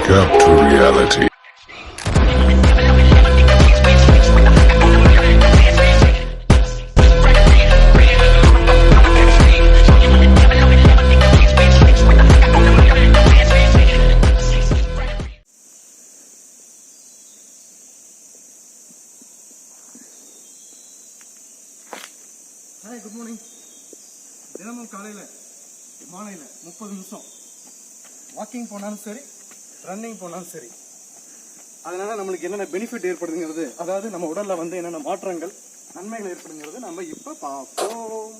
wake up to reality. Hi, good morning. தினமும் காலையில் மாலையில் 30 நிமிஷம் வாக்கிங் போனாலும் சரி, ரன்னிங் போனாலும் சரி, அதனால் நம்மளுக்கு என்னென்ன பெனிஃபிட் ஏற்படுதுங்கிறது, அதாவது நம்ம உடலில் வந்து என்னென்ன மாற்றங்கள் நன்மைகள் ஏற்படுங்கிறது நம்ம இப்போ பார்ப்போம்.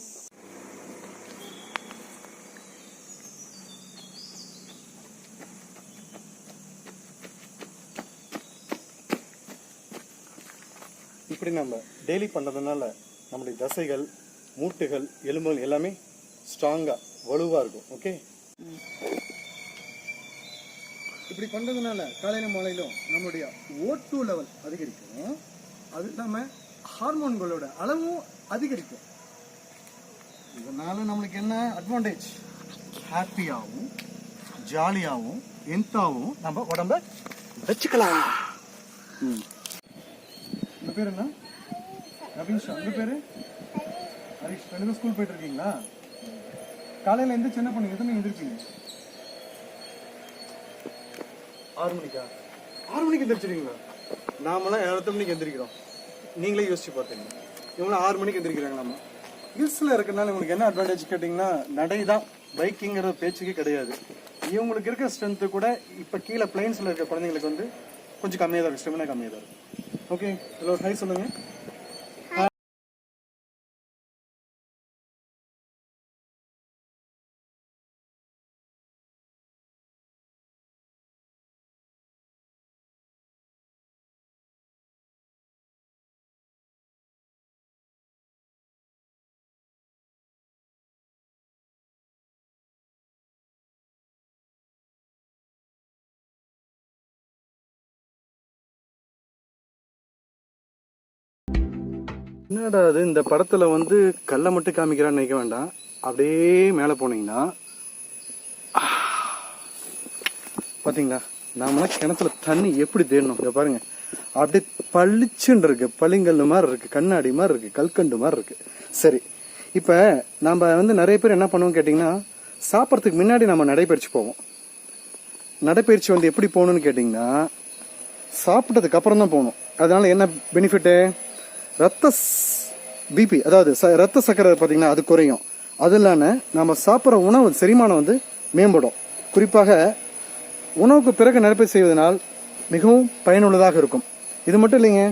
இப்படி நம்ம டெய்லி பண்ணுறதுனால நம்முடைய தசைகள், மூட்டுகள், எலும்புகள் எல்லாமே ஸ்ட்ராங்காக வலுவாக இருக்கும். ஓகே, இப்படி பண்ணுறதுனால காலையில மாலையிலும் நம்மளுடைய O2 லெவல் அதிகரிக்கும். அது இல்லாமல் ஹார்மோன்களோட அளவும் அதிகரிக்கும். இதனால நம்மளுக்கு என்ன அட்வான்டேஜ்? ஹாப்பியாகவும் ஜாலியாகவும் எந்தாவும் நம்ம உடம்ப வச்சுக்கலாம். உங்க பேர் என்ன? ரவீஷா. உங்க பேரு? ஹரிஷ். ரெண்டு ஸ்கூல் போயிட்டு இருக்கீங்களா? காலையில எந்திரிச்சு என்ன பண்ணுங்க? எத்தனை எந்திரிச்சிங்க? 6 மணிக்கா? 6 மணிக்கு எந்திரிச்சிருக்கீங்களா? நாமெல்லாம் 7 மணிக்கு எந்திரிக்கிறோம். நீங்களே யோசிச்சு பார்த்தீங்க, இவங்களாம் 6 மணிக்கு எந்திரிக்கிறாங்களாமா. ஹில்ஸ்ல இருக்கிறதுனால உங்களுக்கு என்ன அட்வான்டேஜ் கேட்டிங்கன்னா, நடை தான். பைக்கிங்கிற பேச்சுக்கே கிடையாது. இவங்களுக்கு இருக்கிற ஸ்ட்ரென்த்து கூட இப்போ கீழே பிளைன்ஸில் இருக்க குழந்தைங்களுக்கு வந்து கொஞ்சம் கம்மியாக தான் இருக்கும். ஸ்டெமினா கம்மியாக தான் இருக்கும். ஓகே, ஹலோ, ஹாய் சொல்லுங்க. என்னடா அது, இந்த படத்துல வந்து கல்லை மட்டும் காமிக்கிறான்னு நினைக்க வேண்டாம். அப்படியே மேலே போனீங்கன்னா பாத்தீங்களா, நாமெல்லாம் கிணத்துல தண்ணி எப்படி தேடணும் இங்க பாருங்க. அப்படியே பளிச்சுன்னு இருக்கு, பளிங்கல் மாதிரி இருக்கு, கண்ணாடி மாதிரி இருக்கு, கல்கண்டு மாதிரி இருக்கு. சரி, இப்ப நம்ம வந்து நிறைய பேர் என்ன பண்ணுவோம் கேட்டீங்கன்னா, சாப்பிட்றதுக்கு முன்னாடி நம்ம நடைபயிற்சி போவோம். நடைபயிற்சி வந்து எப்படி போகணும்னு கேட்டிங்கன்னா, சாப்பிட்டதுக்கு அப்புறம் தான் போகணும். அதனால என்ன பெனிஃபிட்டு? ரத்த பிபி, அதாவது ரத்த சக்கரை பார்த்தீங்கன்னா அது குறையும். அது இல்லாமல் நம்ம சாப்பிட்ற உணவு செரிமானம் வந்து மேம்படும். குறிப்பாக உணவுக்கு பிறகு நடைபயிற்சி செய்வதனால் மிகவும் பயனுள்ளதாக இருக்கும். இது மட்டும் இல்லைங்க,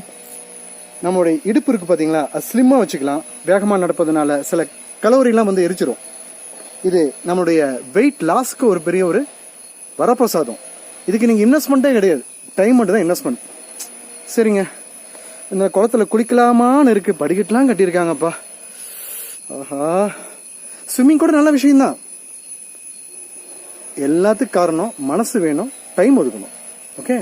நம்மளுடைய இடுப்பு இருக்குது பார்த்தீங்களா, அது ஸ்லிம்மாக வச்சுக்கலாம். வேகமாக நடப்பதுனால சில கலோரிலாம் வந்து எரிச்சிடும். இது நம்மளுடைய வெயிட் லாஸ்க்கு ஒரு பெரிய ஒரு வரப்பிரசாதம். இதுக்கு நீங்கள் இன்வெஸ்ட்மெண்ட்டே கிடையாது, டைம் மட்டும் தான் இன்வெஸ்ட்மெண்ட். சரிங்க, இந்த குளத்துல குளிக்கலாமான்னு இருக்கு, படிக்கட்டுலாம் கட்டியிருக்காங்கப்பா. ஆஹா, ஸ்விம்மிங் கூட நல்ல விஷயம்தான். எல்லாத்துக்கும் காரணம் மனசு வேணும், டைம் ஒதுக்கணும். ஓகே,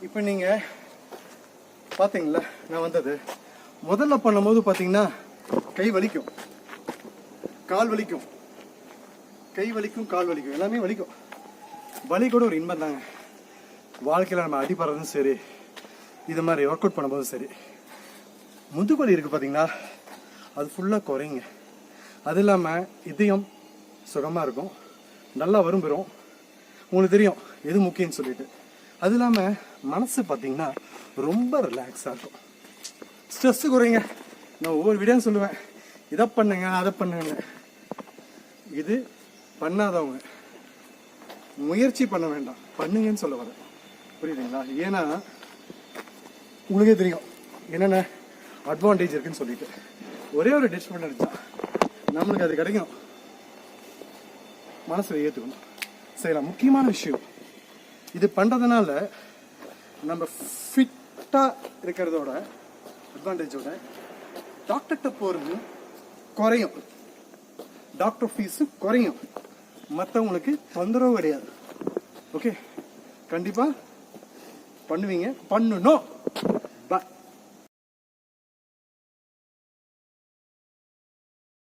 இப்போ நீங்கள் பார்த்தீங்களா, நான் வந்தது முதல்ல பண்ணும்போது பார்த்தீங்கன்னா கை வலிக்கும், கால் வலிக்கும், கை வலிக்கும், கால் வலிக்கும், எல்லாமே வலிக்கும். வலி கூட ஒரு இன்பம் தாங்க. வாழ்க்கையில் நம்ம அடிப்படுறதும் சரி, இது மாதிரி ஒர்க் அவுட் பண்ணும்போதும் சரி. முதுகுவலி இருக்குது பார்த்தீங்களா, அது ஃபுல்லாக குறைங்க. அது இல்லாமல் இதயம் சுகமாக இருக்கும், நல்லா வரும் பெறும். உங்களுக்கு தெரியும் எது முக்கியம்னு சொல்லிட்டு. அது இல்லாமல் மனசு பார்த்தீங்கன்னா ரொம்ப ரிலாக்ஸாக இருக்கும், ஸ்ட்ரெஸ்ஸு குறைங்க. நான் ஒவ்வொரு வீடியோவும் சொல்லுவேன், இதை பண்ணுங்க அதை பண்ணுங்க. இது பண்ணாதவங்க முயற்சி பண்ண வேண்டாம், பண்ணுங்கன்னு சொல்ல வரேன். புரியுதுங்களா? ஏன்னா உங்களுக்கே தெரியும் என்னென்ன அட்வான்டேஜ் இருக்குன்னு சொல்லிட்டு. ஒரே ஒரு டிஷ் பண்ண அடிச்சா நம்மளுக்கு அது கிடைக்கும், மனசுல ஏற்றுக்கணும், செய்யலாம். முக்கியமான விஷயம், இது பண்ணுறதுனால நம்ம ஃபிட்டாக இருக்கிறதோட அட்வான்டேஜோட டாக்டர்கிட்ட போகிறது குறையும், டாக்டர் ஃபீஸு குறையும், மற்றவங்களுக்கு தொந்தரவு கிடையாது. ஓகே, கண்டிப்பாக பண்ணுவீங்க, பண்ணணும்.